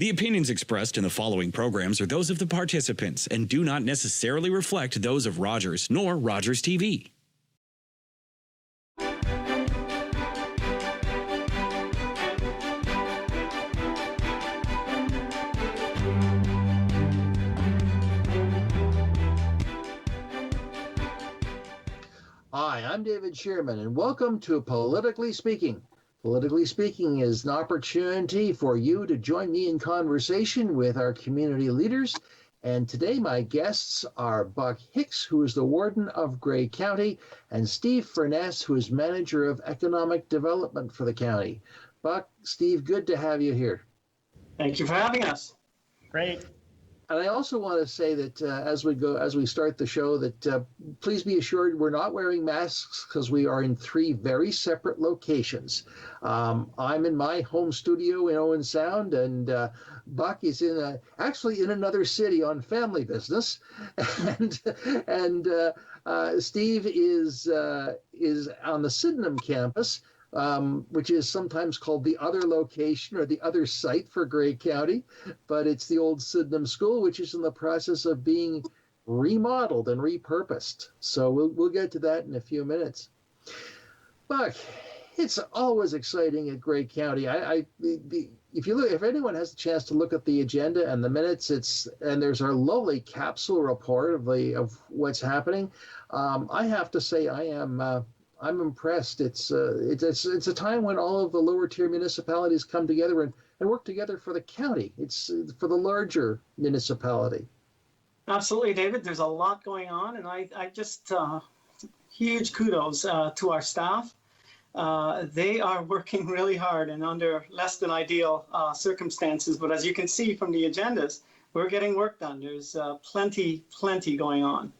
The opinions expressed in the following programs are those of the participants and do not necessarily reflect those of Rogers nor Rogers TV. Hi, I'm David Shearman, and welcome to Politically Speaking. Politically Speaking is an opportunity for you to join me in conversation with our community leaders. And today my guests are Buck Hicks, who is the Warden of Grey County, and Steve Furness, who is Manager of Economic Development for the county. Buck, Steve, good to have you here. Thank you for having us. Great. And I also want to say that as we start the show, that please be assured we're not wearing masks because we are in three very separate locations. I'm in my home studio in Owen Sound, and Buck is actually in another city on family business, and Steve is on the Sydenham campus, which is sometimes called the other location or the other site for Grey County, but it's the old Sydenham School, which is in the process of being remodeled and repurposed. So we'll get to that in a few minutes. Buck, it's always exciting at Grey County. If anyone has a chance to look at the agenda and the minutes, and there's our lovely capsule report of what's happening. I have to say I'm impressed. It's a time when all of the lower tier municipalities come together and work together for the county. It's for the larger municipality. Absolutely, David. There's a lot going on, and I just huge kudos to our staff. They are working really hard and under less than ideal circumstances. But as you can see from the agendas, we're getting work done. There's plenty going on.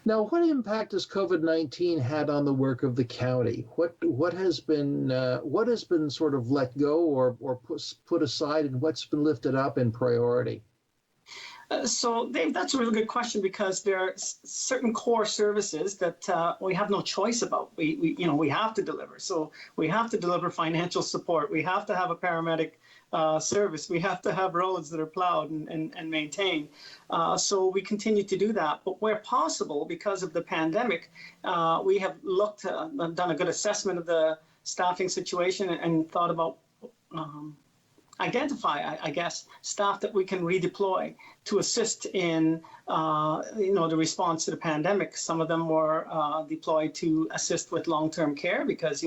Now, what impact has COVID-19 had on the work of the county? What has been sort of let go or put aside, and what's been lifted up in priority? So, Dave, that's a really good question, because there are certain core services that we have no choice about. We have to deliver. So we have to deliver financial support. We have to have a paramedic service. We have to have roads that are plowed and maintained. So we continue to do that. But where possible, because of the pandemic, we have done a good assessment of the staffing situation and thought about identify, I guess, staff that we can redeploy to assist in, the response to the pandemic. Some of them were deployed to assist with long-term care because,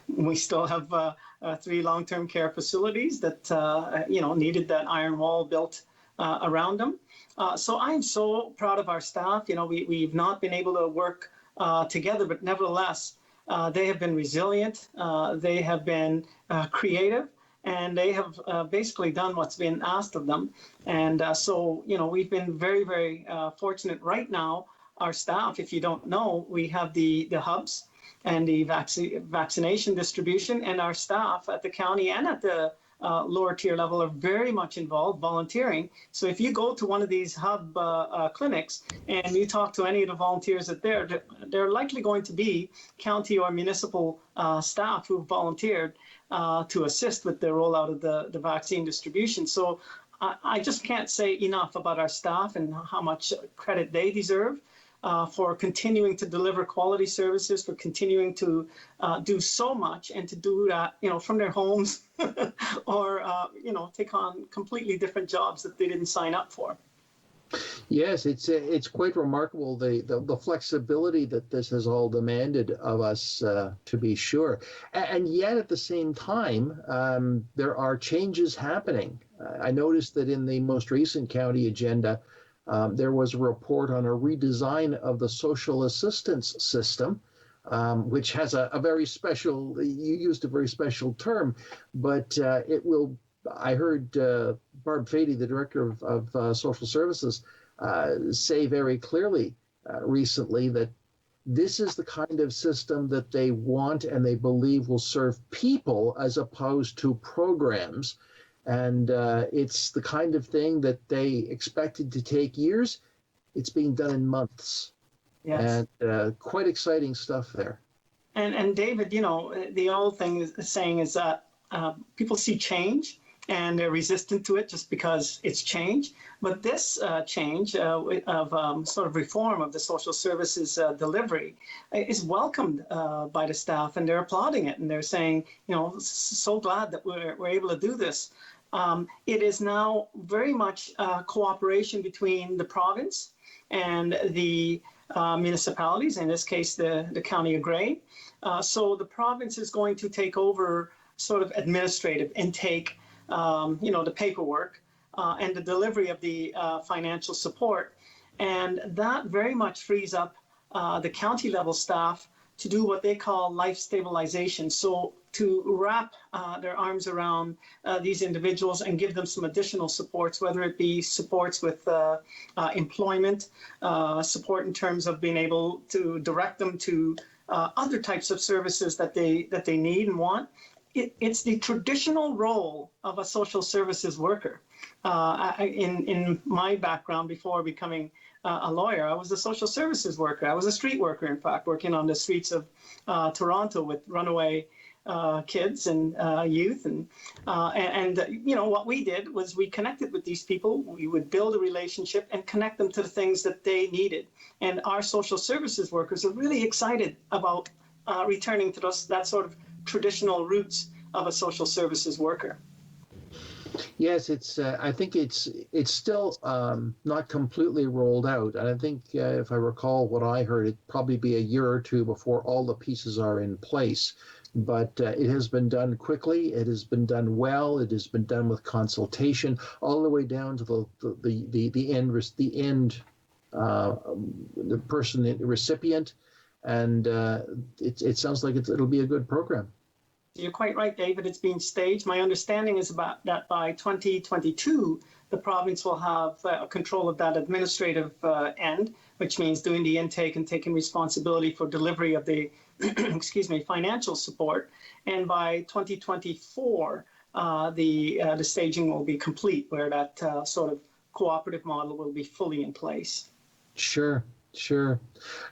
we still have 3 long-term care facilities that, needed that iron wall built around them. So I'm so proud of our staff. We've not been able to work together, but nevertheless, they have been resilient. They have been creative. And they have basically done what's been asked of them. And so, we've been very, very fortunate right now. Our staff, if you don't know, we have the hubs and the vaccination distribution, and our staff at the county and at the lower tier level are very much involved volunteering. So if you go to one of these hub clinics and you talk to any of the volunteers that they're likely going to be county or municipal staff who volunteered to assist with the rollout of the vaccine distribution. So I just can't say enough about our staff and how much credit they deserve for continuing to deliver quality services, for continuing to do so much and to do that, from their homes or, take on completely different jobs that they didn't sign up for. Yes, it's quite remarkable, the flexibility that this has all demanded of us, to be sure. And yet at the same time, there are changes happening. I noticed that in the most recent county agenda, there was a report on a redesign of the social assistance system, which has a very special, you used a very special term, but it will, I heard Barb Fady, the director of social services, say very clearly recently that this is the kind of system that they want and they believe will serve people as opposed to programs. And it's the kind of thing that they expected to take years. It's being done in months. Yes. And quite exciting stuff there. And David, the old saying is that people see change and they're resistant to it just because it's change. But this change of sort of reform of the social services delivery is welcomed by the staff, and they're applauding it, and they're saying, so glad that we're able to do this. It is now very much cooperation between the province and the municipalities, in this case, the County of Grey. So the province is going to take over sort of administrative intake, the paperwork and the delivery of the financial support. And that very much frees up the county level staff to do what they call life stabilization. So to wrap their arms around these individuals and give them some additional supports, whether it be supports with employment, support in terms of being able to direct them to other types of services that they need and want. It's the traditional role of a social services worker. In my background before becoming a lawyer, I was a social services worker. I was a street worker, in fact, working on the streets of Toronto with runaway kids and youth. And what we did was we connected with these people. We would build a relationship and connect them to the things that they needed. And our social services workers are really excited about returning to that sort of traditional roots of a social services worker. Yes, it's. I think it's still not completely rolled out, and I think if I recall what I heard, it'd probably be a year or two before all the pieces are in place. But it has been done quickly. It has been done well. It has been done with consultation, all the way down to the end the person, the recipient, and it sounds like it'll be a good program. You're quite right, David. It's being staged. My understanding is that by 2022, the province will have control of that administrative end, which means doing the intake and taking responsibility for delivery of the financial support. And by 2024, the staging will be complete, where that sort of cooperative model will be fully in place. Sure.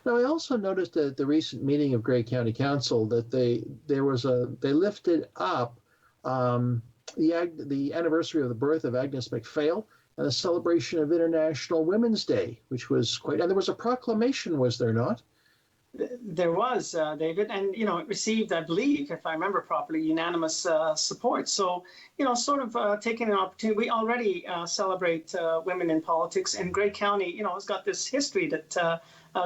Now, I also noticed at the recent meeting of Grey County Council that they lifted up the anniversary of the birth of Agnes MacPhail and the celebration of International Women's Day, which was and there was a proclamation, was there not? There was, David, and it received, I believe, if I remember properly, unanimous support. So, sort of taking an opportunity. We already celebrate women in politics, and Grey County, has got this history that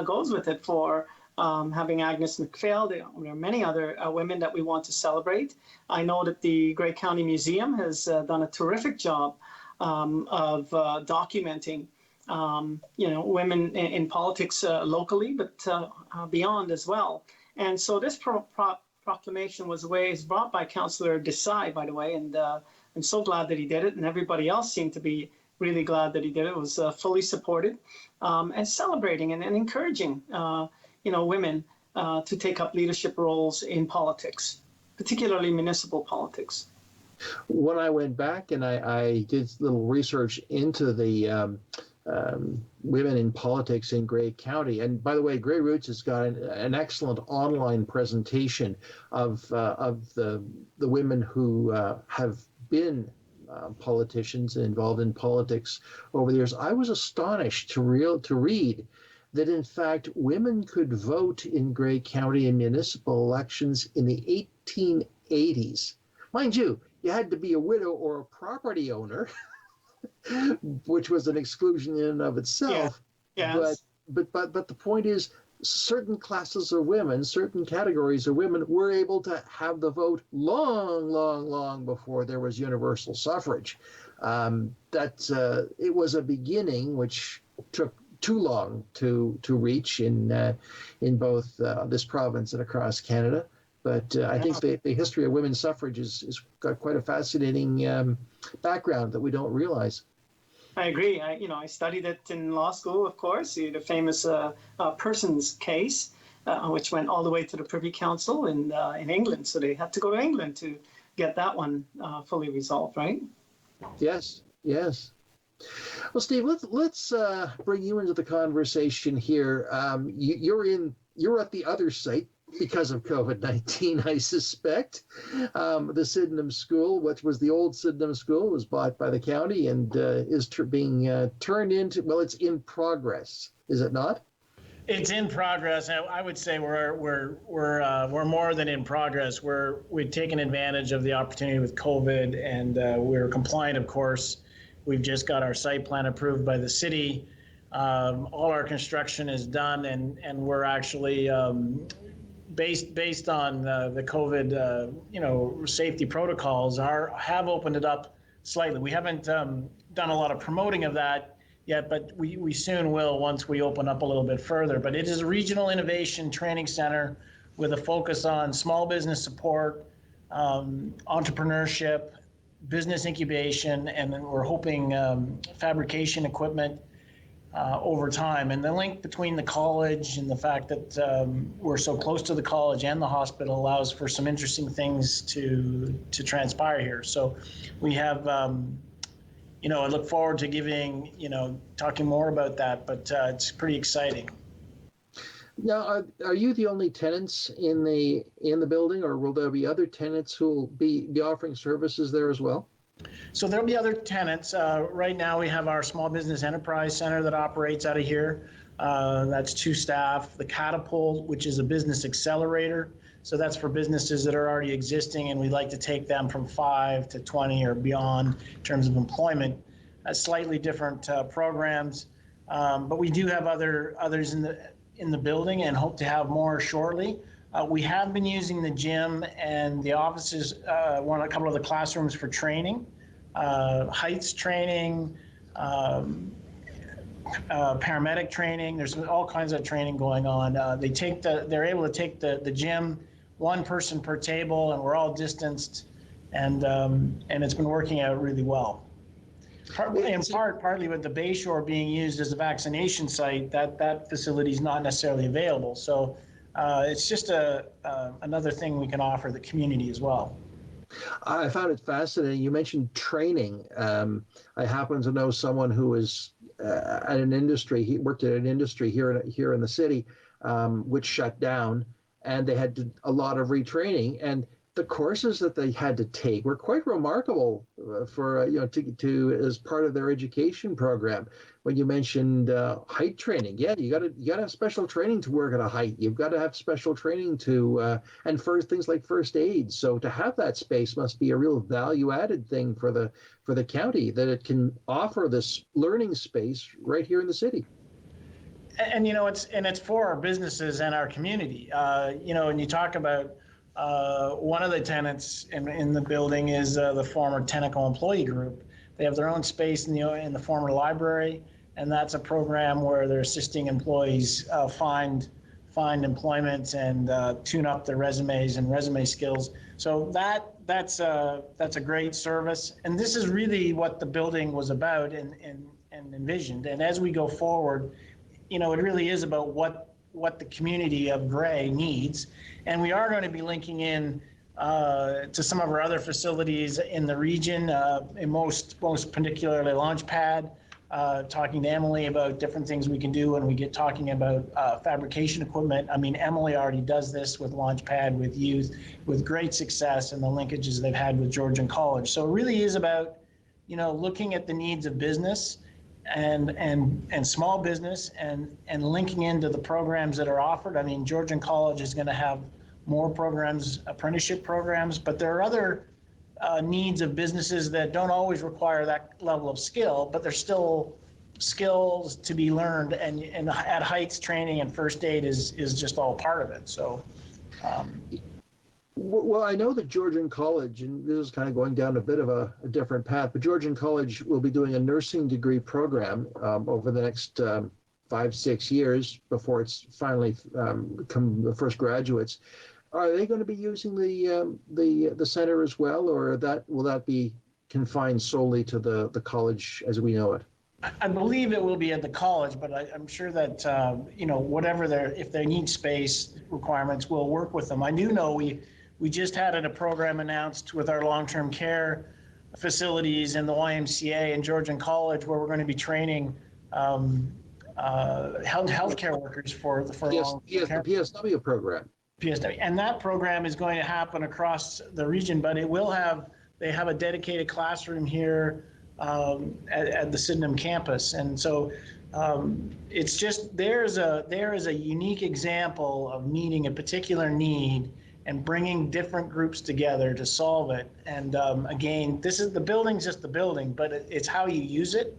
goes with it for having Agnes MacPhail. There are many other women that we want to celebrate. I know that the Grey County Museum has done a terrific job of documenting women in politics locally, but beyond as well. And so this proclamation was brought by Councillor Desai, by the way, and I'm so glad that he did it, and everybody else seemed to be really glad that he did it. It was fully supported and celebrating and encouraging, women to take up leadership roles in politics, particularly municipal politics. When I went back and I did a little research into the women in politics in Grey County. And by the way, Grey Roots has got an excellent online presentation of the women who have been politicians and involved in politics over the years. I was astonished to read that, in fact, women could vote in Grey County in municipal elections in the 1880s. Mind you, you had to be a widow or a property owner, which was an exclusion in and of itself. Yeah. Yes. But the point is, certain classes of women, certain categories of women were able to have the vote long before there was universal suffrage. It was a beginning which took too long to reach in both this province and across Canada. But I think the history of women's suffrage has got quite a fascinating background that we don't realize. I agree. I studied it in law school, of course, the famous Persons case, which went all the way to the Privy Council in England. So they had to go to England to get that one fully resolved, right? Yes. Well, Steve, let's bring you into the conversation here. You're at the other site, because of COVID-19, I suspect. The Sydenham School, which was the old Sydenham School, was bought by the county and is being turned into, well, it's in progress, is it not? It's in progress. I would say we're more than in progress. We've taken advantage of the opportunity with COVID, and we're compliant, of course. We've just got our site plan approved by the city. All our construction is done, and we're actually based on the COVID safety protocols have opened it up slightly. We haven't done a lot of promoting of that yet, but we soon will once we open up a little bit further. But it is a regional innovation training center with a focus on small business support, entrepreneurship, business incubation, and then we're hoping fabrication equipment over time. And the link between the college and the fact that we're so close to the college and the hospital allows for some interesting things to transpire here. So we have I look forward to talking more about that, but it's pretty exciting. Now, are you the only tenants in the building, or will there be other tenants who will be offering services there as well? So there'll be other tenants. Right now we have our small business enterprise center that operates out of here. That's 2 staff. The Catapult, which is a business accelerator. So that's for businesses that are already existing, and we'd like to take them from 5 to 20 or beyond in terms of employment. Slightly different programs, but we do have others in the building and hope to have more shortly. We have been using the gym and the offices, a couple of the classrooms for training, heights training, paramedic training. There's all kinds of training going on. They're able to take the gym, 1 person per table, and we're all distanced, and it's been working out really well. Partly with the Bayshore being used as a vaccination site, that facility is not necessarily available. So it's just another thing we can offer the community as well. I found it fascinating. You mentioned training. I happen to know someone who is at an industry. He worked at an industry here in the city, which shut down, and they had a lot of retraining. And the courses that they had to take were quite remarkable for to as part of their education program. When you mentioned height training, yeah, you got to have special training to work at a height. You've got to have special training and for things like first aid. So to have that space must be a real value added thing for the county, that it can offer this learning space right here in the city. And it's for our businesses and our community. And you talk about. One of the tenants in the building is the former Tenneco employee group. They have their own space in the former library, and that's a program where they're assisting employees find employment and tune up their resumes and resume skills. So that's a great service, and this is really what the building was about and envisioned. And as we go forward, it really is about what the community of Gray needs. And we are going to be linking in to some of our other facilities in the region, most particularly Launchpad, talking to Emily about different things we can do when we get talking about fabrication equipment. I mean, Emily already does this with Launchpad with youth with great success, and the linkages they've had with Georgian College. So it really is about, looking at the needs of business and small business and linking into the programs that are offered. I mean, Georgian College is going to have more programs, apprenticeship programs, but there are other needs of businesses that don't always require that level of skill, but there's still skills to be learned, and at heights training and first aid is just all part of it. So well, I know that Georgian College, and this is kind of going down a bit of a different path, but Georgian College will be doing a nursing degree program over the next 5-6 years before it's finally become the first graduates. Are they going to be using the center as well, or will that be confined solely to the college as we know it? I believe it will be at the college, but I'm sure that whatever if they need space requirements, we'll work with them. I do know we just had a program announced with our long-term care facilities and the YMCA and Georgian College, where we're going to be training healthcare workers for long-term care. The PSW program. PSW. And that program is going to happen across the region, but they have a dedicated classroom here at the Sydenham campus. And so it's just, there is a unique example of meeting a particular need and bringing different groups together to solve it. And again, the building's just the building, but it's how you use it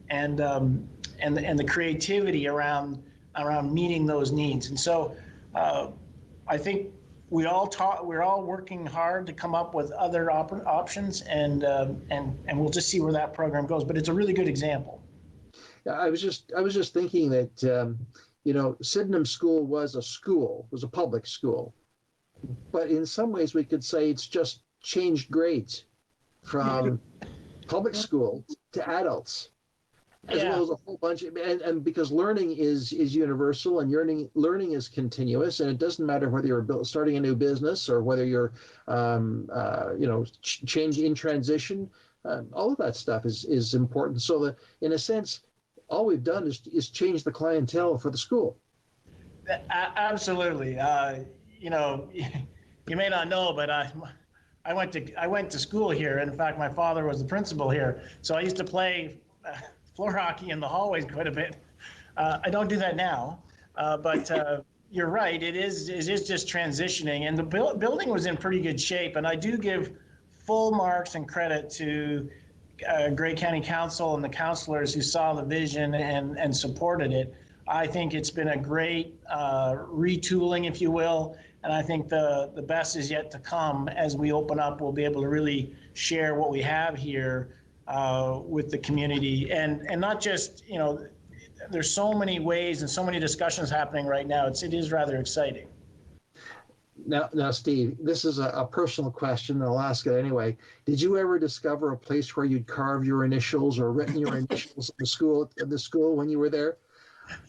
and the creativity around meeting those needs. And so I think we're all working hard to come up with other options, and we'll just see where that program goes. But it's a really good example. Yeah, I was just thinking that Sydenham School was a public school, but in some ways we could say it's just changed grades from public school to adults. As well as a whole bunch of, and because learning is universal, and learning is continuous, and it doesn't matter whether you're starting a new business or whether you're change in transition, all of that stuff is important. So that in a sense, all we've done is change the clientele for the school. Absolutely. You may not know, but I went to school here. In fact, my father was the principal here, so I used to play floor hockey in the hallways quite a bit. I don't do that now, but you're right. It is just transitioning, and the building was in pretty good shape. And I do give full marks and credit to Grey County Council and the councillors who saw the vision and supported it. I think it's been a great retooling, if you will, and I think the best is yet to come. As we open up, we'll be able to really share what we have here with the community, and not just, there's so many ways and so many discussions happening right now. It is rather exciting. Now, Steve, this is a personal question, and I'll ask it anyway. Did you ever discover a place where you'd carved your initials or written your initials in the school when you were there?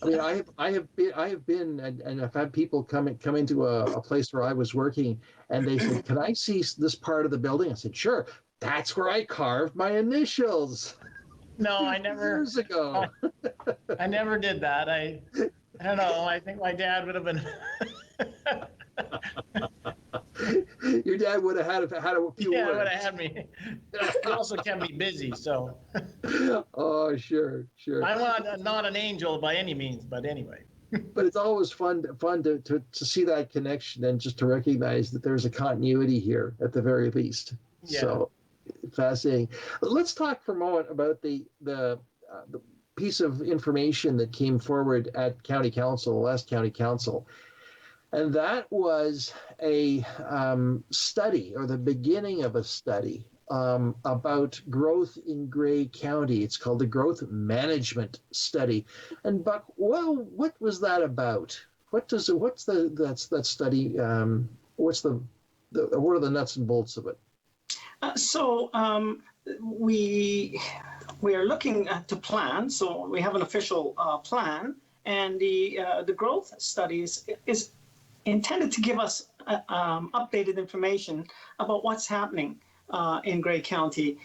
I mean, I have been, and I've had people come into a place where I was working, and they said, "Can I see this part of the building?" I said, "Sure." That's where I carved my initials. No, I never. Years ago. I never did that. I don't know. I think my dad would have been. Your dad would have had a few words. Yeah, would have had me. He also kept me busy, so. Oh, sure. I'm not an angel by any means, but anyway. But it's always fun to see that connection, and just to recognize that there's a continuity here at the very least. Yeah. So fascinating. Let's talk for a moment about the piece of information that came forward at County Council, the last County Council. And that was a study, or the beginning of a study, about growth in Grey County. It's called the Growth Management Study. And Buck, well, what was that about? What are the nuts and bolts of it? We are looking to plan. So we have an official plan, and the growth studies is intended to give us updated information about what's happening in Grey County.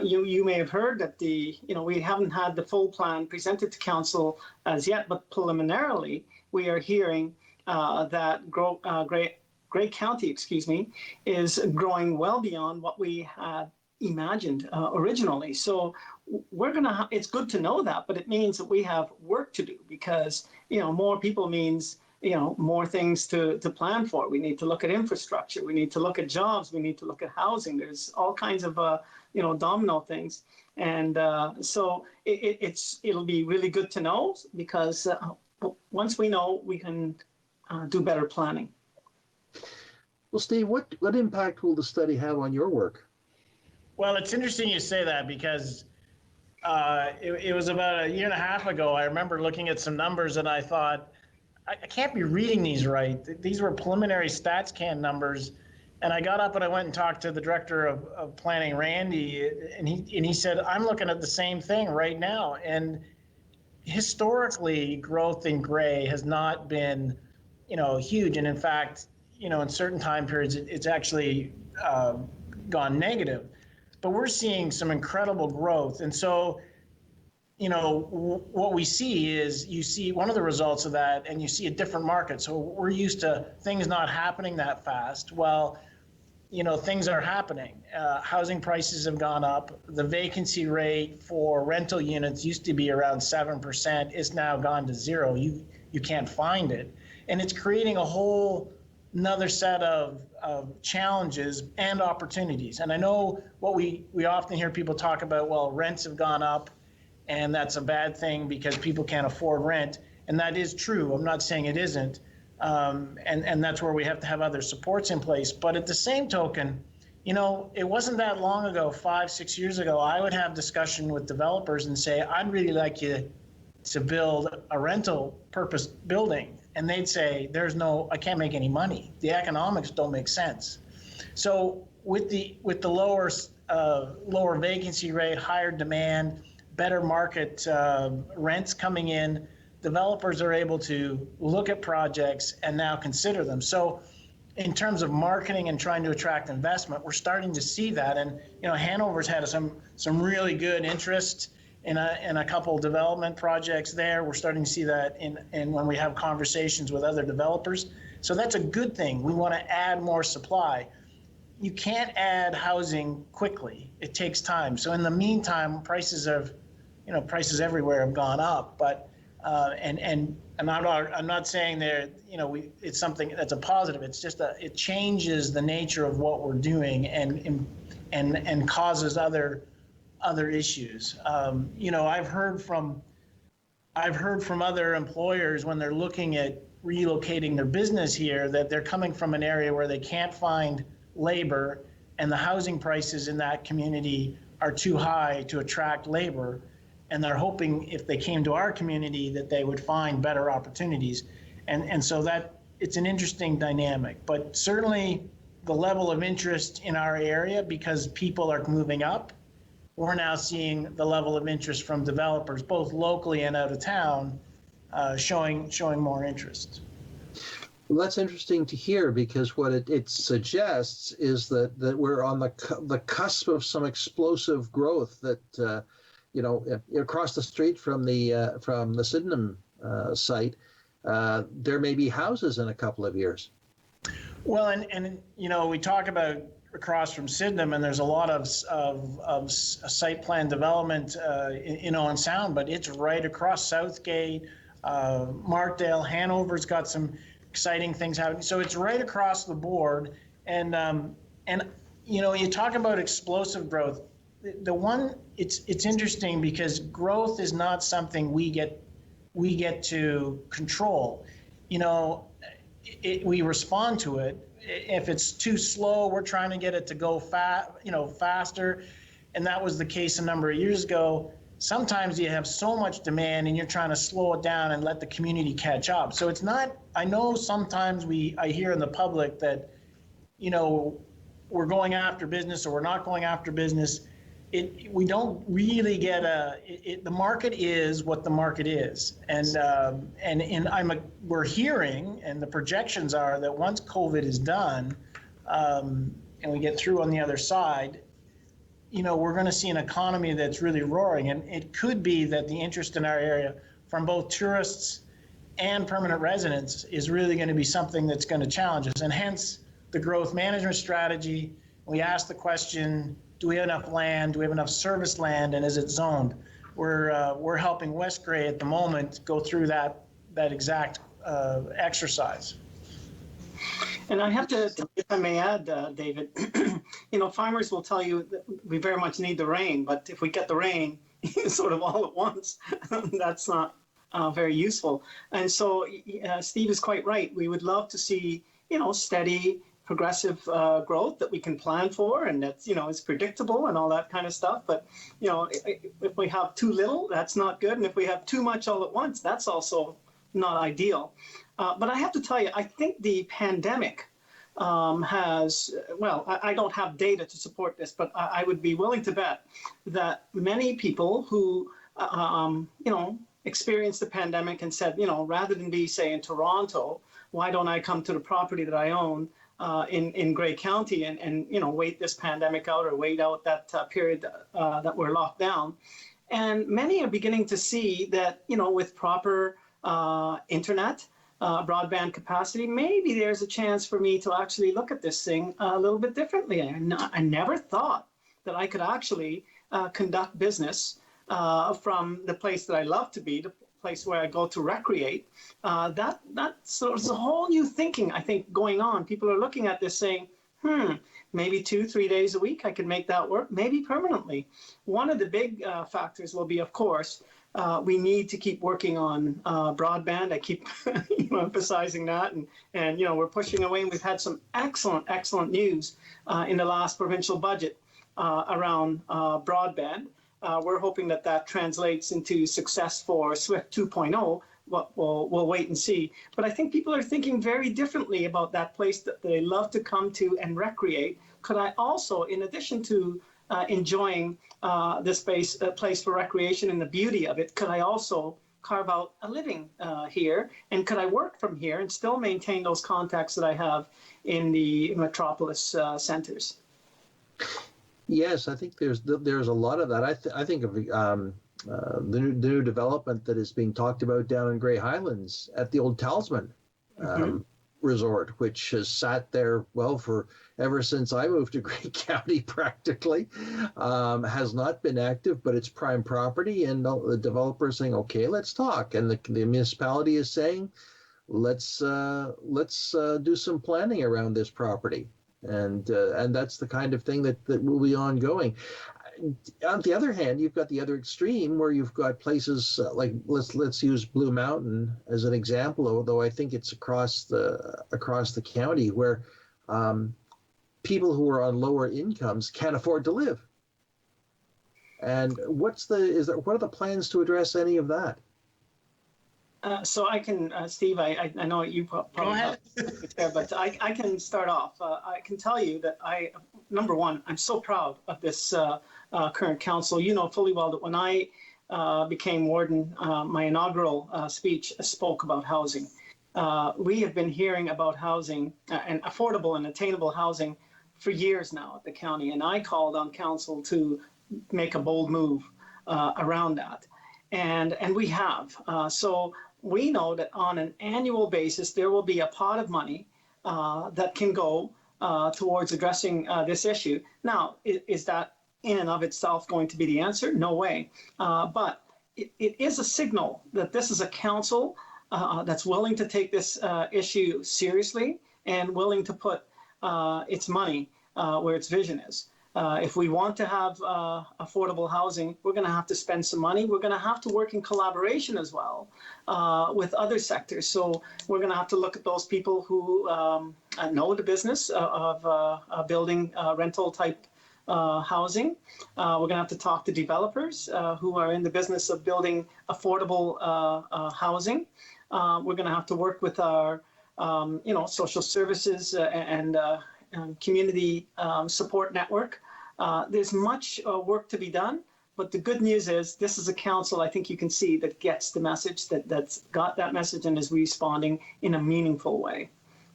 You may have heard that we haven't had the full plan presented to council as yet, but preliminarily we are hearing that Grey County, is growing well beyond what we had imagined originally. So it's good to know that, but it means that we have work to do, because more people means more things to plan for. We need to look at infrastructure. We need to look at jobs. We need to look at housing. There's all kinds of domino things, and so it'll be really good to know, because once we know, we can do better planning. Well, Steve, what impact will the study have on your work? Well, it's interesting you say that, because it was about a year and a half ago. I remember looking at some numbers and I thought, I can't be reading these right. These were preliminary StatsCan numbers. And I got up and I went and talked to the director of planning, Randy, and he said, I'm looking at the same thing right now. And historically, growth in Grey has not been, huge. And in fact, in certain time periods, it's actually gone negative. But we're seeing some incredible growth. And so, what we see is you see one of the results of that, and you see a different market. So we're used to things not happening that fast. Well, things are happening. Housing prices have gone up. The vacancy rate for rental units used to be around 7%. It's now gone to zero. You can't find it. And it's creating a whole another set of challenges and opportunities. And I know what we often hear people talk about, well, rents have gone up and that's a bad thing because people can't afford rent. And that is true. I'm not saying it isn't. And that's where we have to have other supports in place. But at the same token, it wasn't that long ago, 5-6 years ago, I would have discussion with developers and say, I'd really like you to build a rental purpose building. And they'd say, I can't make any money. The economics don't make sense. So with the lower vacancy rate, higher demand, better market rents coming in, developers are able to look at projects and now consider them. So in terms of marketing and trying to attract investment, we're starting to see that. And Hanover's had some really good interest in a couple of development projects there. We're starting to see that in when we have conversations with other developers. So that's a good thing. We want to add more supply. You can't add housing quickly. It takes time. So in the meantime, prices everywhere have gone up. But and I'm not saying it's something that's a positive. It's just it changes the nature of what we're doing and causes other issues. I've heard from other employers when they're looking at relocating their business here that they're coming from an area where they can't find labor and the housing prices in that community are too high to attract labor. And they're hoping if they came to our community that they would find better opportunities. And so that it's an interesting dynamic. But certainly the level of interest in our area, because people are moving up, we're now seeing the level of interest from developers, both locally and out of town, showing more interest. Well, that's interesting to hear, because what it suggests is that we're on the cusp of some explosive growth that, across the street from the Sydenham site, there may be houses in a couple of years. Well, and we talk about across from Sydenham, and there's a lot of site plan development, in Sound, but it's right across Southgate, Markdale, Hanover's got some exciting things happening. So it's right across the board, and you talk about explosive growth. It's interesting because growth is not something we get to control. We respond to it. If it's too slow, we're trying to get it to go faster. And that was the case a number of years ago. Sometimes you have so much demand and you're trying to slow it down and let the community catch up. So it's not, I know sometimes I hear in the public that, we're going after business or we're not going after business. We don't really get the market is what the market is. We're hearing, and the projections are that once COVID is done, and we get through on the other side, we're going to see an economy that's really roaring. And it could be that the interest in our area from both tourists and permanent residents is really going to be something that's going to challenge us. And hence the growth management strategy. We ask the question, do we have enough land? Do we have enough service land? And is it zoned? We're helping West Grey at the moment go through that exact exercise. And I have to, if I may add, David, farmers will tell you that we very much need the rain, but if we get the rain sort of all at once, that's not very useful. And so Steve is quite right. We would love to see, steady, progressive growth that we can plan for, and that's it's predictable and all that kind of stuff. But if we have too little, that's not good, and if we have too much all at once, that's also not ideal. But I have to tell you, I think the pandemic has, I don't have data to support this, but I would be willing to bet that many people who experienced the pandemic and said, rather than be, say, in Toronto, why don't I come to the property that I own in Grey County and wait this pandemic out or wait out that period that we're locked down. And many are beginning to see that, with proper internet, broadband capacity, maybe there's a chance for me to actually look at this thing a little bit differently. I never thought that I could actually conduct business from the place that I love to be, the place where I go to recreate. That's a whole new thinking, I think, going on. People are looking at this saying, maybe 2-3 days a week I can make that work, maybe permanently. One of the big factors will be, of course, we need to keep working on broadband. I keep emphasizing that, and we're pushing away, and we've had some excellent news in the last provincial budget around broadband. We're hoping that translates into success for SWIFT 2.0. We'll wait and see. But I think people are thinking very differently about that place that they love to come to and recreate. Could I also, in addition to enjoying this place for recreation and the beauty of it, could I also carve out a living here? And could I work from here and still maintain those contacts that I have in the metropolis centers? Yes, I think there's a lot of that. I think of the new development that is being talked about down in Grey Highlands at the old Talisman resort, which has sat there for ever since I moved to Grey County, practically. Has not been active, but it's prime property, and the developer is saying, okay, let's talk, and the municipality is saying, let's do some planning around this property. And that's the kind of thing that will be ongoing. On the other hand, you've got the other extreme where you've got places like let's use Blue Mountain as an example, although I think it's across the county where people who are on lower incomes can't afford to live. And what are the plans to address any of that? So I can, Steve, I know you probably have there, but I can start off. I can tell you that number one, I'm so proud of this current council. You know fully well that when I became warden, my inaugural speech spoke about housing. We have been hearing about housing and affordable and attainable housing for years now at the county, and I called on council to make a bold move around that. And we have. So we know that on an annual basis, there will be a pot of money that can go towards addressing this issue. Now, is that in and of itself going to be the answer? No way. But it is a signal that this is a council that's willing to take this issue seriously and willing to put its money where its vision is. If we want to have affordable housing, we're going to have to spend some money. We're going to have to work in collaboration as well with other sectors. So we're going to have to look at those people who know the business of building rental type housing. We're going to have to talk to developers who are in the business of building affordable housing. We're going to have to work with our social services and community support network. There's much work to be done, but the good news is this is a council, I think you can see, that gets the message, that's got that message and is responding in a meaningful way.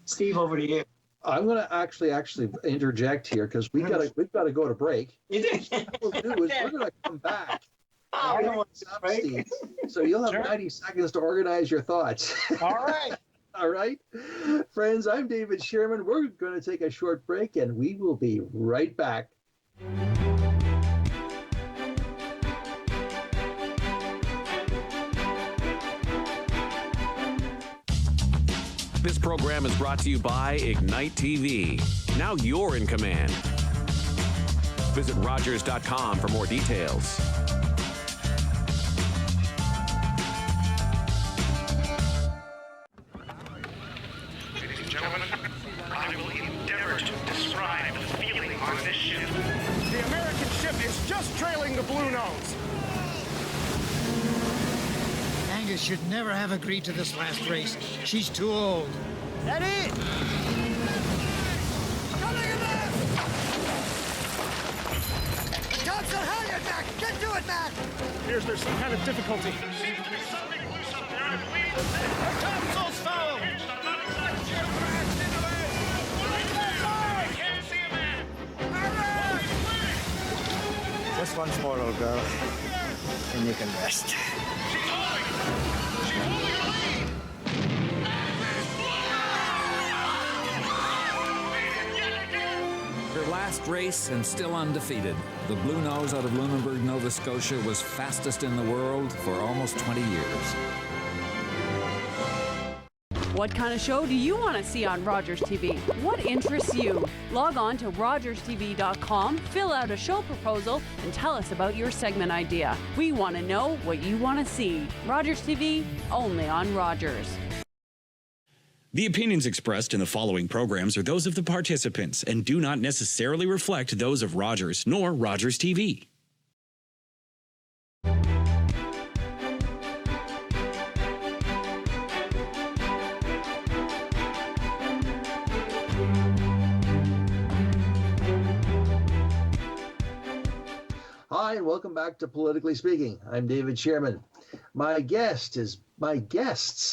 Steve, over to you. I'm going to actually interject here because we've got to go to break. You did. What we'll do is we're going to come back. Oh, we don't want to break. Steve, so you'll have 90 seconds to organize your thoughts. All right. All right. Friends, I'm David Shearman. We're going to take a short break, and we will be right back. This program is brought to you by Ignite TV. Now you're in command. Visit Rogers.com for more details. Ladies and gentlemen, I will endeavor to describe the feeling on this ship. The American ship is just trailing the Blue Nose. Angus should never have agreed to this last race. She's too old. Eddie! Coming in there! Johnson, halyard, Mac! Get to it, Mac! Appears there's some kind of difficulty. Seems to be something loose up there, I believe. Her topsail's foul! Can't see a man. Just Just once more, little girl, and you can rest. She's holding her lead. Her last race and still undefeated, the Blue Nose out of Lunenburg, Nova Scotia was fastest in the world for almost 20 years. What kind of show do you want to see on Rogers TV? What interests you? Log on to rogerstv.com, fill out a show proposal, and tell us about your segment idea. We want to know what you want to see. Rogers TV, only on Rogers. The opinions expressed in the following programs are those of the participants and do not necessarily reflect those of Rogers nor Rogers TV. Hi, and welcome back to Politically Speaking. I'm David Shearman. My guests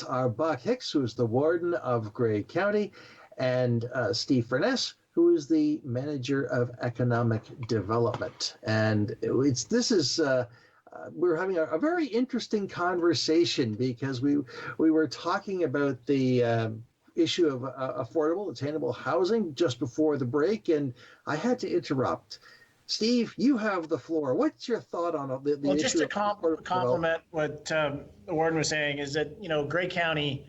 are Buck Hicks, who's the Warden of Grey County, and Steve Furness, who is the Manager of Economic Development. And we're having a very interesting conversation because we were talking about the issue of affordable, attainable housing just before the break, and I had to interrupt. Steve, you have the floor. What's your thought on the well, issue? Just to compliment what the Warden was saying is that, Grey County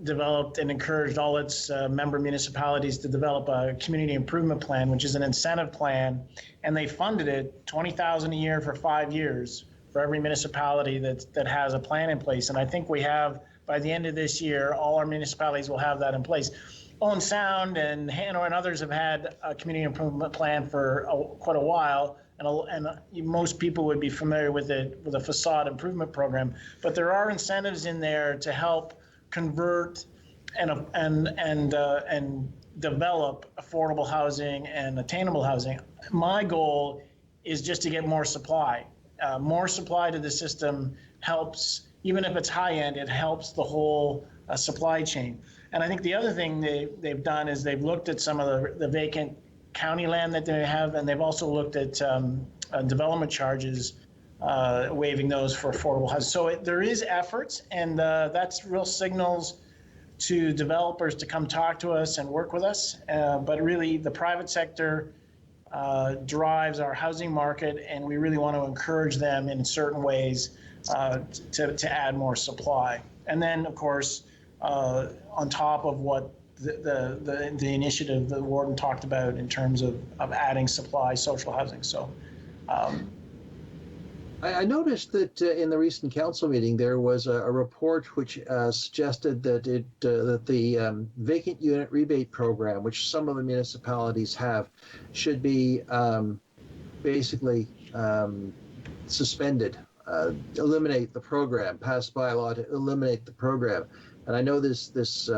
developed and encouraged all its member municipalities to develop a community improvement plan, which is an incentive plan, and they funded it $20,000 a year for 5 years for every municipality that has a plan in place. And I think we have, by the end of this year, all our municipalities will have that in place. Owen Sound and Hanover and others have had a community improvement plan for quite a while, and most people would be familiar with it with a facade improvement program. But there are incentives in there to help convert and develop affordable housing and attainable housing. My goal is just to get more supply. More supply to the system helps, even if it's high end, it helps the whole supply chain. And I think the other thing they've done is they've looked at some of the vacant county land that they have, and they've also looked at development charges, waiving those for affordable housing. So there is efforts, and that's real signals to developers to come talk to us and work with us. But really, the private sector drives our housing market, and we really want to encourage them in certain ways to add more supply. And then, of course, on top of what the initiative the Warden talked about in terms of adding supply, social housing. So I noticed that in the recent council meeting there was a report which suggested that the vacant unit rebate program, which some of the municipalities have, should be basically suspended, eliminate the program, passed by law to eliminate the program. And I know this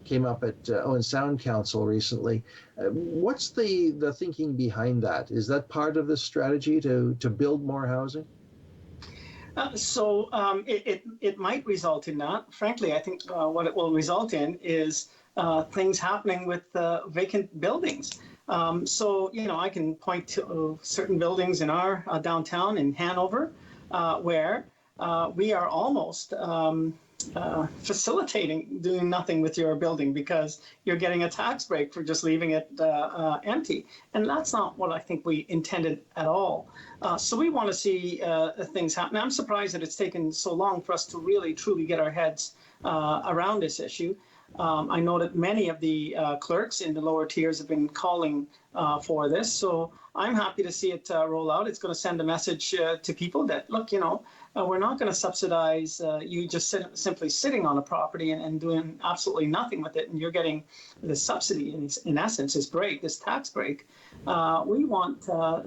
came up at Owen Sound Council recently. What's the thinking behind that? Is that part of the strategy to build more housing? It might result in that. Frankly, I think what it will result in is things happening with vacant buildings. I can point to certain buildings in our downtown in Hanover where we are almost facilitating doing nothing with your building because you're getting a tax break for just leaving it empty. And that's not what I think we intended at all. So we want to see things happen. I'm surprised that it's taken so long for us to really, truly get our heads around this issue. I know that many of the clerks in the lower tiers have been calling for this. So I'm happy to see it roll out. It's going to send a message to people that, look, we're not going to subsidize you just simply sitting on a property and doing absolutely nothing with it. And you're getting the subsidy, in essence, is great, this tax break. We want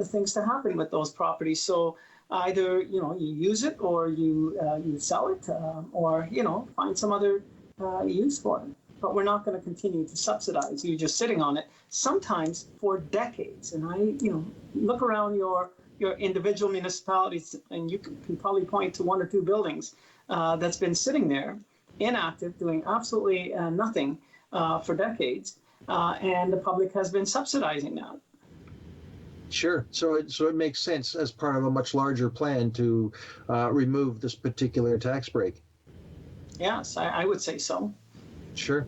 things to happen with those properties. So either, you use it or you sell it or, find some other use for it. But we're not going to continue to subsidize you just sitting on it, sometimes for decades. And I, look around your individual municipalities, and you can probably point to one or two buildings that's been sitting there, inactive, doing absolutely nothing for decades, and the public has been subsidizing that. Sure. So it makes sense as part of a much larger plan to remove this particular tax break. Yes, I would say so. Sure.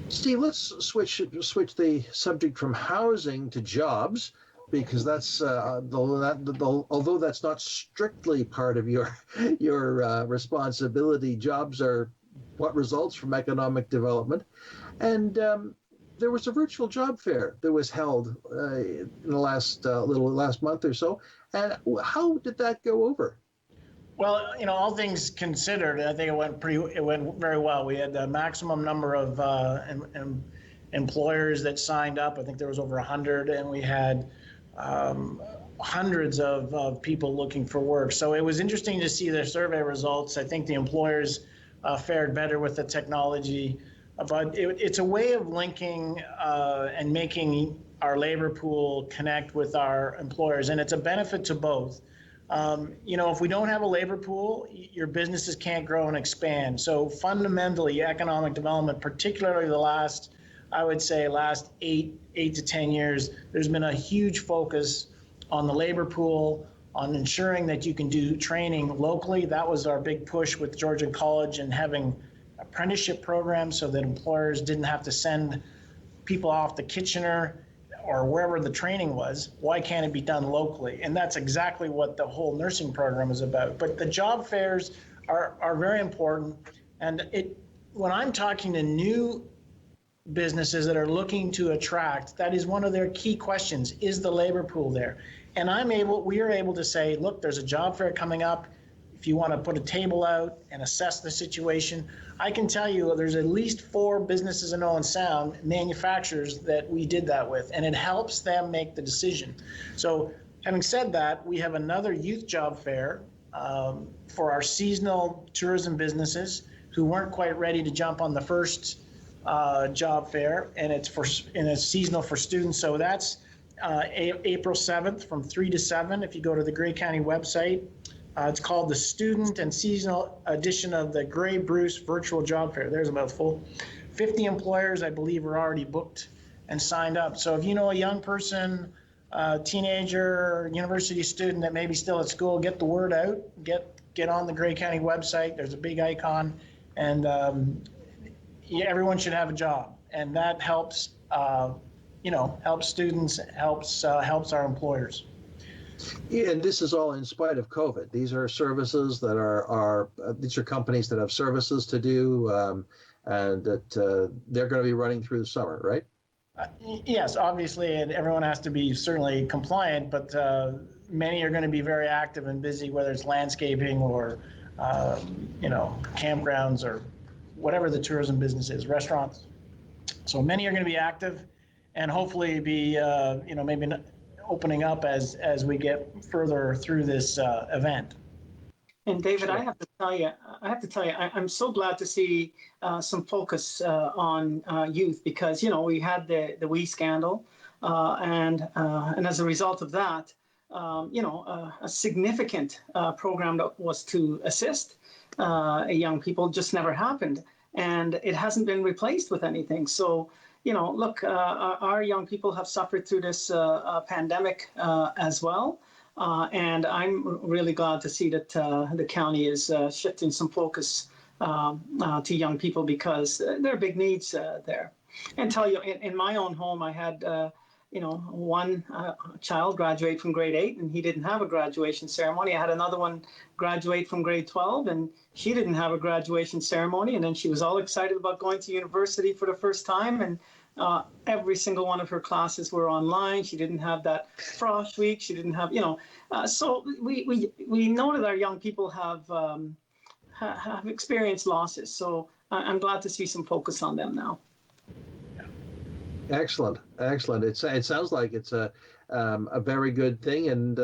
Steve, let's switch the subject from housing to jobs, because that's although that's not strictly part of your responsibility. Jobs are what results from economic development, and there was a virtual job fair that was held in the last last month or so. And how did that go over? Well, all things considered, I think it went very well. We had the maximum number of employers that signed up. I think there was over 100, and we had hundreds of people looking for work. So it was interesting to see their survey results. I think the employers fared better with the technology, but it's a way of linking and making our labor pool connect with our employers, and it's a benefit to both. If we don't have a labor pool, your businesses can't grow and expand. So fundamentally, economic development, particularly the last 8 to 10 years, there's been a huge focus on the labor pool, on ensuring that you can do training locally. That was our big push with Georgia College and having apprenticeship programs so that employers didn't have to send people off to Kitchener or wherever the training was. Why can't it be done locally? And that's exactly what the whole nursing program is about. But the job fairs are very important. And when I'm talking to new businesses that are looking to attract, that is one of their key questions: is the labor pool there? And we are able to say, look, there's a job fair coming up. If you want to put a table out and assess the situation, I can tell you there's at least 4 businesses in Owen Sound, manufacturers, that we did that with, and it helps them make the decision. So having said that, we have another youth job fair for our seasonal tourism businesses who weren't quite ready to jump on the first job fair, and it's seasonal for students. So that's April 7th from 3 to 7. If you go to the Grey County website, it's called the Student and Seasonal Edition of the Grey Bruce Virtual Job Fair. There's a mouthful. 50 employers, I believe, are already booked and signed up. So if you know a young person, teenager, university student that may be still at school, get the word out. Get on the Grey County website. There's a big icon, and everyone should have a job, and that helps. Helps students, helps our employers. Yeah, and this is all in spite of COVID. These are services that these are companies that have services to do, and that they're going to be running through the summer, right? Yes, obviously, and everyone has to be certainly compliant, but many are going to be very active and busy, whether it's landscaping or, campgrounds or whatever the tourism business is, restaurants. So many are going to be active, and hopefully be, maybe opening up as we get further through this event. And David, I have to tell you, I'm so glad to see some focus on youth, because we had the WE scandal, and as a result of that, a significant program that was to assist young people just never happened, and it hasn't been replaced with anything. So, look, our young people have suffered through this pandemic as well. And I'm really glad to see that the county is shifting some focus to young people, because there are big needs there. And tell you, in my own home, I had, one child graduate from grade 8, and he didn't have a graduation ceremony. I had another one graduate from grade 12, and she didn't have a graduation ceremony. And then she was all excited about going to university for the first time, and every single one of her classes were online. She didn't have that frosh week. She didn't have, so we know that our young people have experienced losses. So I'm glad to see some focus on them now. Excellent. It sounds like it's a very good thing, and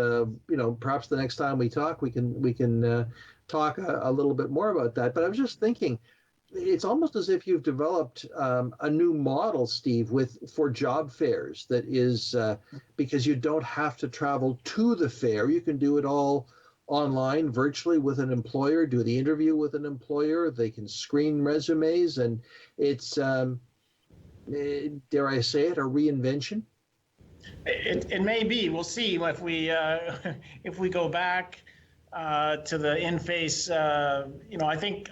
perhaps the next time we talk, we can talk a little bit more about that. But I was just thinking, it's almost as if you've developed a new model, Steve, for job fairs. That is because you don't have to travel to the fair. You can do it all online, virtually, with an employer. Do the interview with an employer. They can screen resumes, and it's dare I say it, a reinvention. It may be. We'll see if we go back to the in-face. I think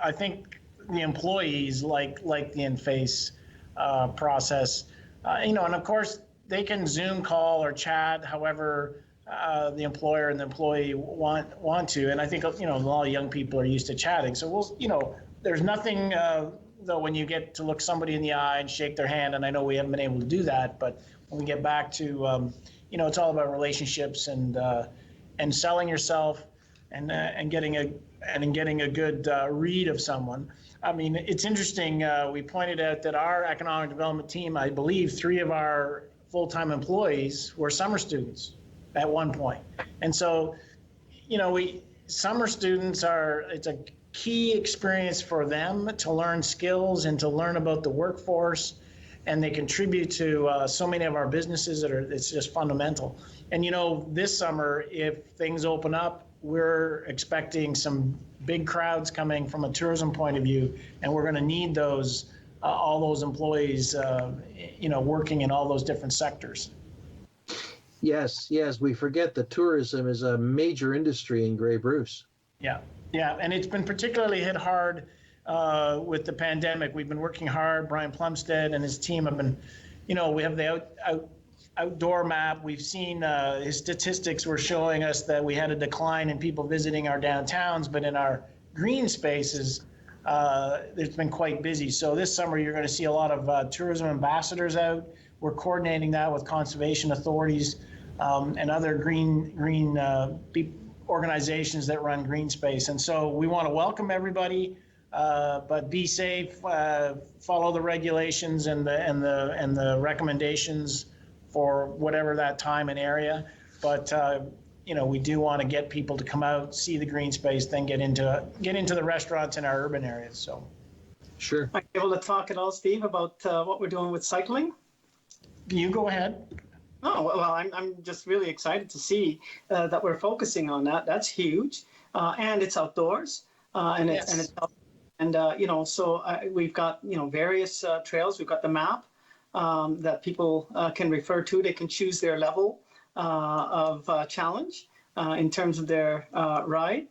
the employees like the in-face process. And of course they can Zoom call or chat, however the employer and the employee want to. And I think a lot of young people are used to chatting. So there's nothing though when you get to look somebody in the eye and shake their hand. And I know we haven't been able to do that, but when we get back to it's all about relationships and selling yourself and getting a good read of someone. I mean, it's interesting. We pointed out that our economic development team, I believe 3 of our full-time employees were summer students at one point. And so, summer students it's a key experience for them to learn skills and to learn about the workforce. And they contribute to so many of our businesses it's just fundamental. And, this summer, if things open up, we're expecting some big crowds coming from a tourism point of view, and we're going to need all those employees, working in all those different sectors. Yes, we forget that tourism is a major industry in Grey Bruce. Yeah, and it's been particularly hit hard with the pandemic. We've been working hard. Brian Plumstead and his team have been, we have the outdoor map. We've seen his statistics were showing us that we had a decline in people visiting our downtowns, but in our green spaces, it's been quite busy. So this summer, you're going to see a lot of tourism ambassadors out. We're coordinating that with conservation authorities and other green organizations that run green space. And so we want to welcome everybody, but be safe, follow the regulations and the recommendations for whatever that time and area. But we do want to get people to come out, see the green space, then get into the restaurants in our urban areas. So, sure. Are you able to talk at all, Steve, about what we're doing with cycling? You go ahead. Oh, well, I'm just really excited to see that we're focusing on that. That's huge, and it's outdoors, we've got various trails. We've got the map that people can refer to. They can choose their level of challenge in terms of their ride.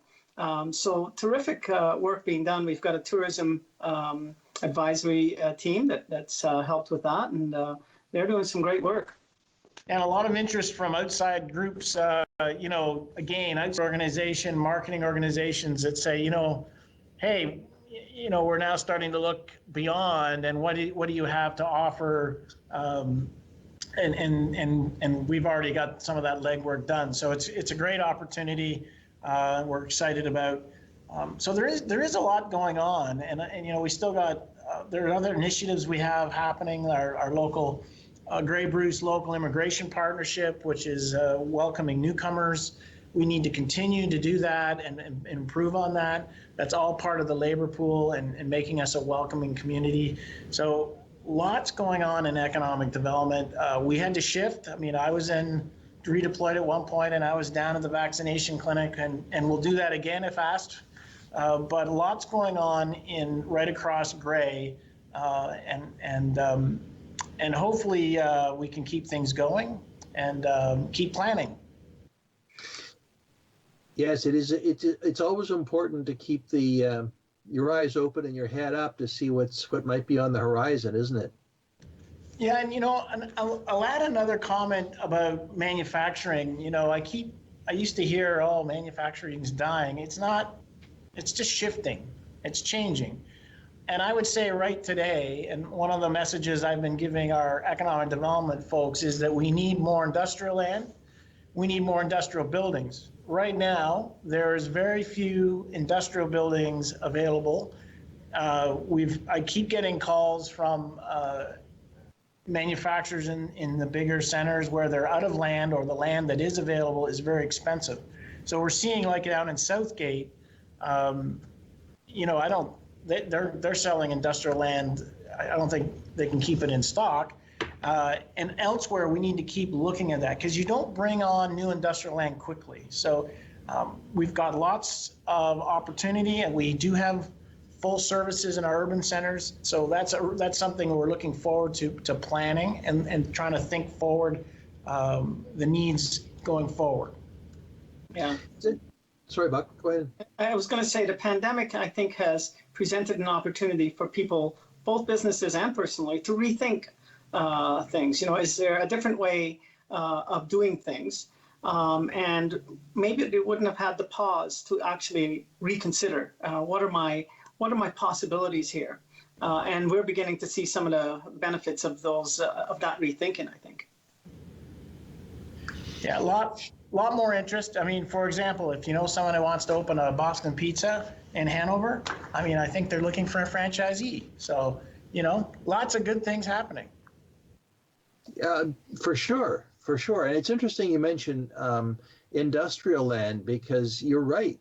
So terrific work being done. We've got a tourism advisory team that's helped with that, and they're doing some great work. And a lot of interest from outside groups, again, outside organization, marketing organizations that say, hey, we're now starting to look beyond, and what do you have to offer? And we've already got some of that legwork done. So it's a great opportunity. We're excited about. So there is a lot going on, and we still got there are other initiatives we have happening. Our local Grey Bruce Local Immigration Partnership, which is welcoming newcomers. We need to continue to do that and improve on that. That's all part of the labor pool and making us a welcoming community. So lots going on in economic development. We had to shift. I mean, I was redeployed at one point, and I was down at the vaccination clinic, and we'll do that again if asked. But lots going on right across Grey, and hopefully we can keep things going and keep planning. Yes, it is. It's always important to keep your eyes open and your head up to see what might be on the horizon, isn't it? Yeah, and I'll add another comment about manufacturing. I used to hear, oh, manufacturing's dying. It's not. It's just shifting. It's changing. And I would say right today, and one of the messages I've been giving our economic development folks is that we need more industrial land. We need more industrial buildings. Right now, there's very few industrial buildings available. I keep getting calls from manufacturers in the bigger centers where they're out of land, or the land that is available is very expensive. So we're seeing, like down in Southgate, they're selling industrial land. I don't think they can keep it in stock. And elsewhere, we need to keep looking at that, because you don't bring on new industrial land quickly. So we've got lots of opportunity, and we do have full services in our urban centers. So that's something we're looking forward to planning and trying to think forward the needs going forward. Yeah. Sorry, Buck, go ahead. I was going to say the pandemic, I think, has presented an opportunity for people, both businesses and personally, to rethink things. Is there a different way of doing things? And maybe they wouldn't have had the pause to actually reconsider what are my possibilities here. And we're beginning to see some of the benefits of that rethinking, I think. Yeah, a lot more interest. I mean, for example, if you know someone who wants to open a Boston Pizza in Hanover, I mean, I think they're looking for a franchisee. So, lots of good things happening. For sure. And it's interesting you mentioned industrial land, because you're right.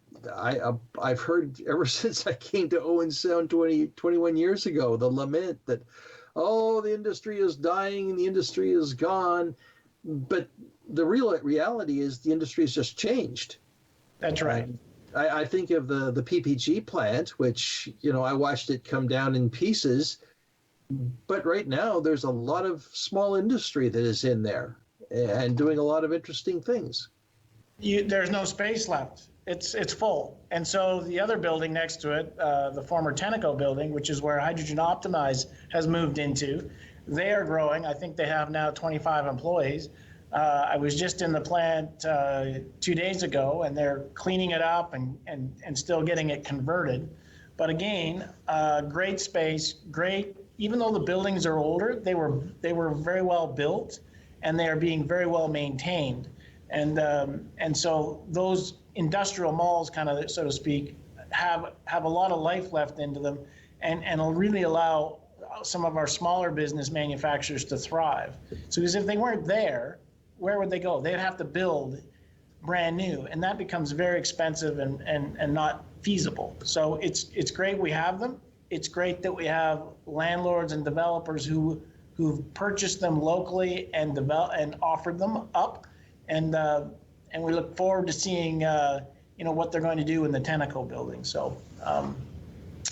I've heard ever since I came to Owen Sound 21 years ago, the lament that, the industry is dying, the industry is gone. But the reality is the industry has just changed. That's right. I think of the PPG plant, which, I watched it come down in pieces. But right now, there's a lot of small industry that is in there and doing a lot of interesting things. There's no space left. It's full. And so the other building next to it, the former Tenneco building, which is where Hydrogen Optimize has moved into, they are growing. I think they have now 25 employees. I was just in the plant 2 days ago, and they're cleaning it up and still getting it converted. But again, great space, great. Even though the buildings are older, they were very well built, and they are being very well maintained. And so those industrial malls, kind of, so to speak, have a lot of life left into them, and will really allow some of our smaller business manufacturers to thrive. So because if they weren't there, where would they go? They'd have to build brand new, and that becomes very expensive and not feasible. So it's great we have them. It's great that we have landlords and developers who've purchased them locally and offered them up, and we look forward to seeing what they're going to do in the Tenneco building. So,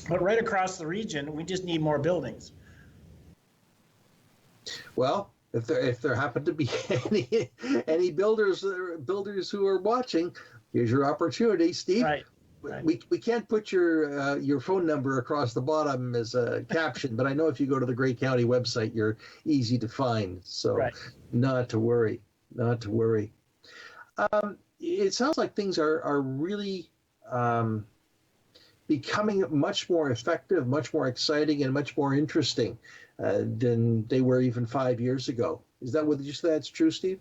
but right across the region, we just need more buildings. Well, if there happen to be any builders who are watching, here's your opportunity, Steve. Right. We can't put your phone number across the bottom as a caption, but I know if you go to the Grey County website, you're easy to find. So not to worry. It sounds like things are really becoming much more effective, much more exciting, and much more interesting than they were even 5 years ago. Is that what you say that's true, Steve?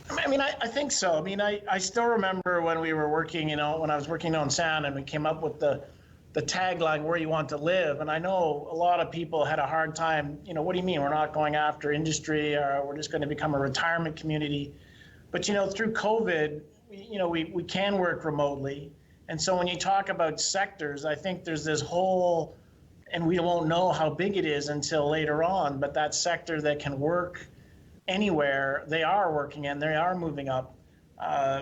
I mean, I think so. I mean, I still remember when we were working, when I was working on sound, and we came up with the tagline, "Where you want to live." And I know a lot of people had a hard time, what do you mean? We're not going after industry, or we're just going to become a retirement community. But, through COVID, we can work remotely. And so when you talk about sectors, I think there's this whole, and we won't know how big it is until later on, but that sector that can work anywhere, they are working and they are moving up.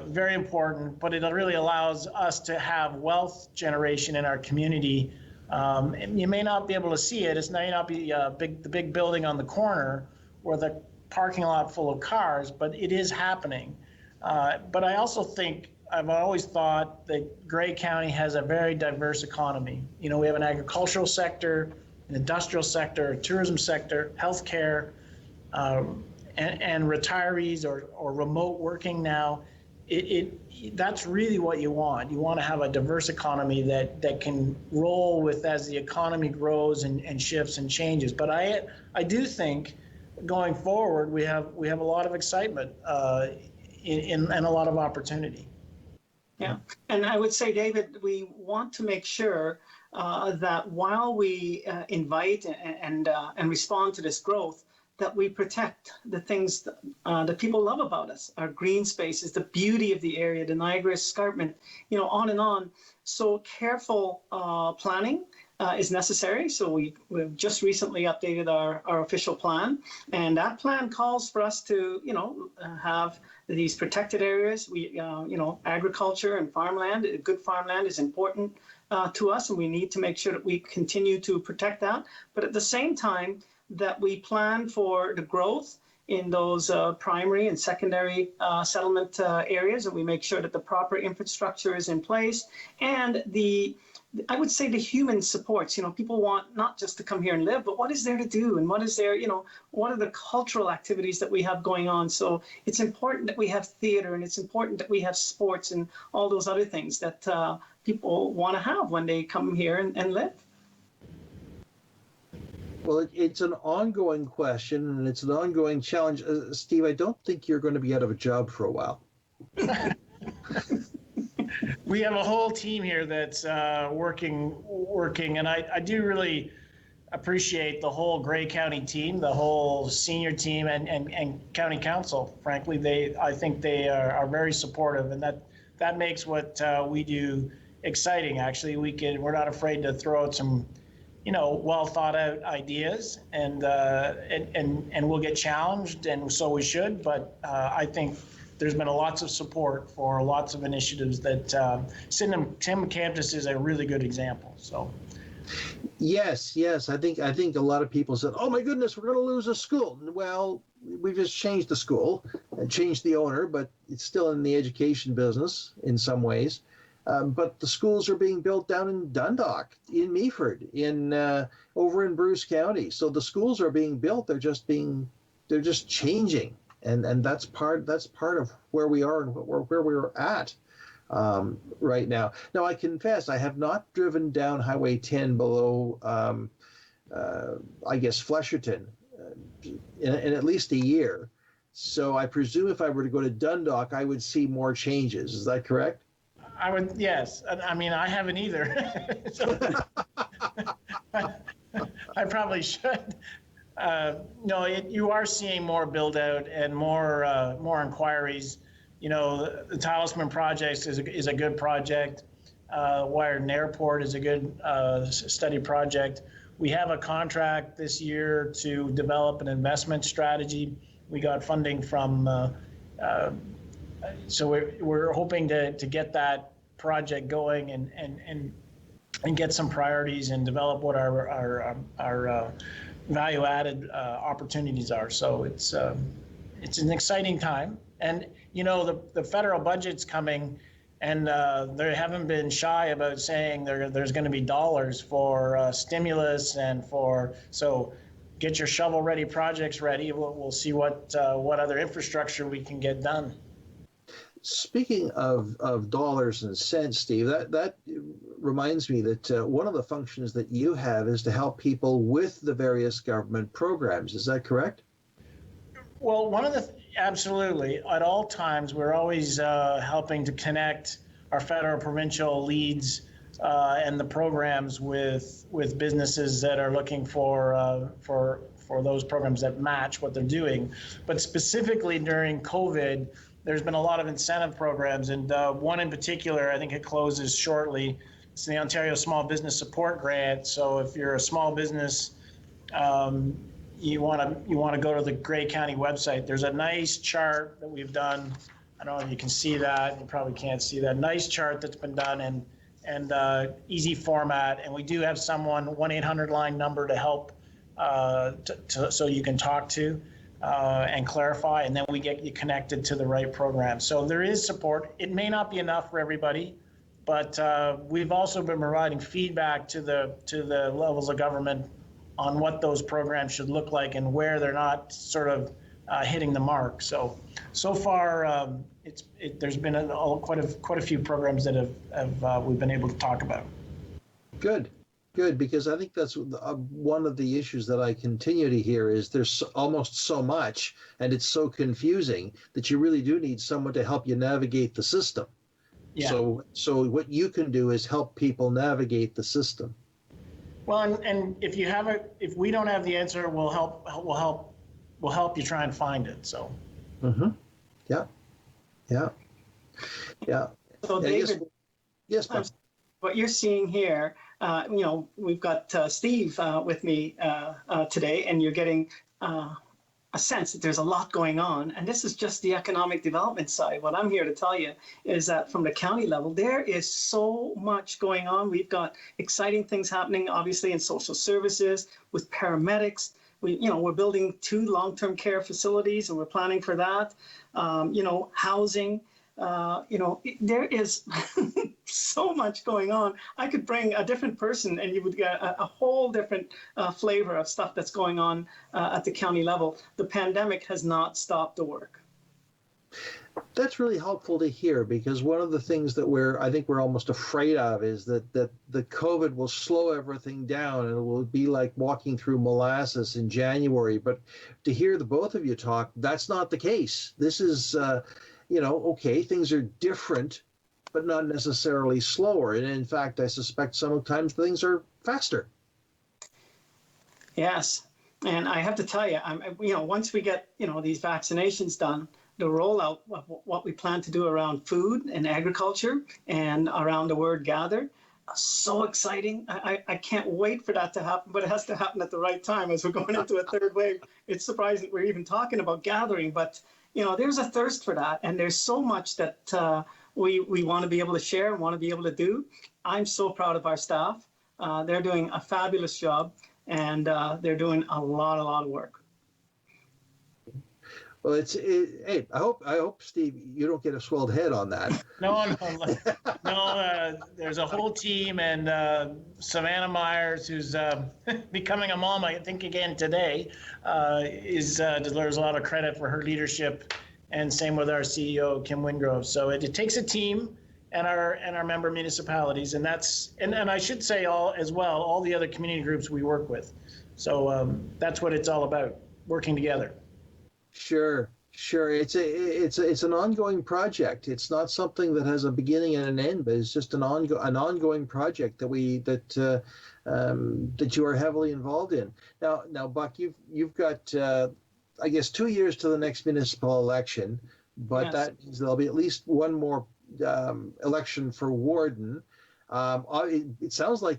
Very important, but it really allows us to have wealth generation in our community. And you may not be able to see it. It may not be the big building on the corner or the parking lot full of cars, but it is happening. But I also think, I've always thought that Grey County has a very diverse economy. We have an agricultural sector, an industrial sector, a tourism sector, healthcare, and retirees or remote working now. That's really what you want. You want to have a diverse economy that can roll with as the economy grows and shifts and changes. But I do think going forward we have a lot of excitement and a lot of opportunity. Yeah, and I would say, David, we want to make sure that while we invite and respond to this growth, that we protect the things that people love about us, our green spaces, the beauty of the area, the Niagara Escarpment, on and on. So careful planning is necessary. So we've just recently updated our official plan, and that plan calls for us to, have these protected areas. We, agriculture and farmland, good farmland is important to us, and we need to make sure that we continue to protect that. But at the same time, that we plan for the growth in those primary and secondary settlement areas, and we make sure that the proper infrastructure is in place, and I would say the human supports. People want not just to come here and live, but what is there to do, and what is there, what are the cultural activities that we have going on? So it's important that we have theater, and it's important that we have sports and all those other things that people want to have when they come here and live. Well, it's an ongoing question, and it's an ongoing challenge. Steve, I don't think you're going to be out of a job for a while. We have a whole team here that's working, and I do really appreciate the whole Grey County team, the whole senior team, and county council. Frankly, I think they are very supportive, and that makes what we do exciting. Actually, we're not afraid to throw out some well thought out ideas, and we'll get challenged, and so we should. But I think there's been lots of support for lots of initiatives that Tim Campus is a really good example. So. Yes. I think a lot of people said, "Oh my goodness, we're going to lose a school." Well, we just changed the school and changed the owner, but it's still in the education business in some ways. But the schools are being built down in Dundalk, in Meaford, over in Bruce County. So the schools are being built. They're just changing, and that's part of where we are and where we're at right now. Now, I confess I have not driven down Highway 10 below, I guess, Flesherton in at least a year. So I presume if I were to go to Dundalk, I would see more changes. Is that correct? I would, yes. I mean, I haven't either. So, I probably should. No, you are seeing more build out and more inquiries. The Talisman project is a good project. Warden Airport is a good study project. We have a contract this year to develop an investment strategy. We got funding from. So we're hoping to get that project going and get some priorities and develop what our value added opportunities are. So it's an exciting time, and the federal budget's coming, and they haven't been shy about saying there's going to be dollars for stimulus and so get your shovel ready projects ready. We'll see what other infrastructure we can get done. Speaking of dollars and cents, Steve, that reminds me that one of the functions that you have is to help people with the various government programs. Is that correct? Well, absolutely. At all times, we're always helping to connect our federal, provincial leads and the programs with businesses that are looking for those programs that match what they're doing. But specifically during COVID, there's been a lot of incentive programs, and one in particular, I think it closes shortly. It's the Ontario Small Business Support Grant. So if you're a small business, you want to go to the Grey County website. There's a nice chart that we've done. I don't know if you can see that. You probably can't see that. Nice chart that's been done and easy format. And we do have someone 1-800 line number to help so you can talk to. And clarify, and then we get you connected to the right program. So there is support. It may not be enough for everybody, but we've also been providing feedback to the levels of government on what those programs should look like and where they're not sort of hitting the mark. So far, there's been quite a few programs that have we've been able to talk about. Good, because I think that's one of the issues that I continue to hear is there's almost so much, and it's so confusing that you really do need someone to help you navigate the system. Yeah. So what you can do is help people navigate the system. Well, and if we don't have the answer, we'll help you try and find it. So. Mm-hmm. Yeah. So David, yes, what you're seeing here. We've got Steve with me today, and you're getting a sense that there's a lot going on. And this is just the economic development side. What I'm here to tell you is that from the county level, there is so much going on. We've got exciting things happening, obviously, in social services, with paramedics, we're building 2 long-term care facilities, and we're planning for that. Housing. There is so much going on. I could bring a different person and you would get a whole different flavor of stuff that's going on at the county level. The pandemic has not stopped the work. That's really helpful to hear, because one of the things that I think we're almost afraid of is that the COVID will slow everything down and it will be like walking through molasses in January. But to hear the both of you talk, that's not the case. This is, okay, things are different, but not necessarily slower. And in fact, I suspect sometimes things are faster. Yes. And I have to tell you, once we get, these vaccinations done, the rollout of what we plan to do around food and agriculture and around the word gather, so exciting. I can't wait for that to happen, but it has to happen at the right time as we're going into a third wave. It's surprising we're even talking about gathering, but there's a thirst for that. And there's so much that we want to be able to share and want to be able to do. I'm so proud of our staff. They're doing a fabulous job, and they're doing a lot of work. Well, hey, I hope, Steve, you don't get a swelled head on that. No. There's a whole team, and Savannah Myers, who's becoming a mom, I think again today, deserves a lot of credit for her leadership, and same with our CEO, Kim Wingrove. So it takes a team, and our member municipalities, and I should say all the other community groups we work with. So that's what it's all about, working together. Sure. It's an ongoing project. It's not something that has a beginning and an end, but it's just an ongoing project that you are heavily involved in. Now, Buck, you've got I guess 2 years to the next municipal election, but Yes. That means there'll be at least one more election for Warden. It sounds like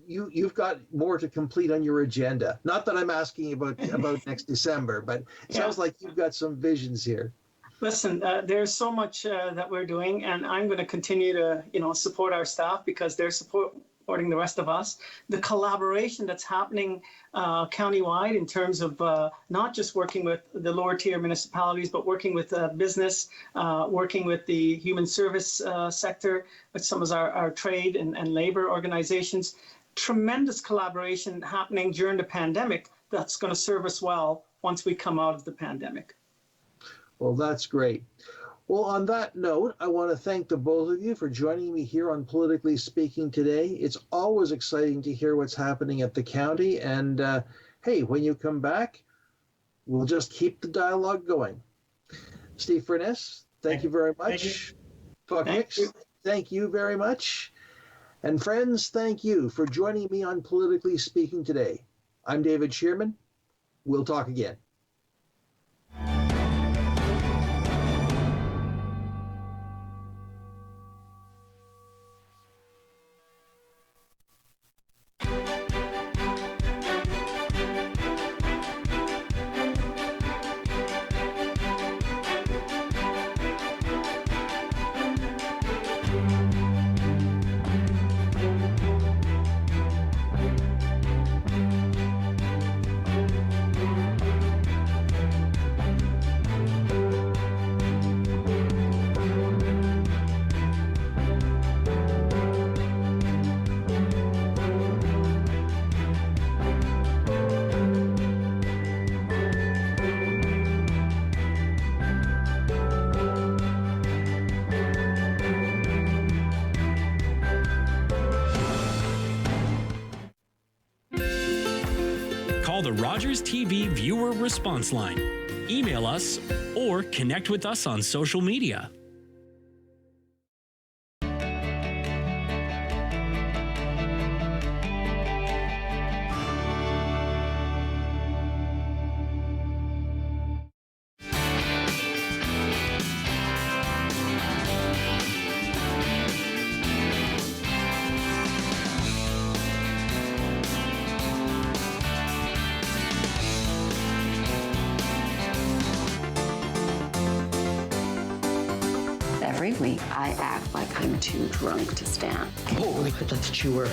you've got more to complete on your agenda. Not that I'm asking about next December, but it sounds like you've got some visions here. Listen, there's so much that we're doing, and I'm going to continue to, support our staff because they're supporting the rest of us. The collaboration that's happening countywide in terms of not just working with the lower tier municipalities, but working with business, working with the human service sector, with some of our trade and labor organizations. Tremendous collaboration happening during the pandemic that's going to serve us well once we come out of the pandemic. Well, that's great. Well, on that note, I want to thank the both of you for joining me here on Politically Speaking today. It's always exciting to hear what's happening at the county. And hey, when you come back, we'll just keep the dialogue going. Steve Furness, thank you very much. Buck Hicks, thank you very much. And friends, thank you for joining me on Politically Speaking today. I'm David Shearman. We'll talk again. Call the Rogers TV viewer response line, email us, or connect with us on social media. Every week, I act like I'm too drunk to stand. Holy, that's chewer.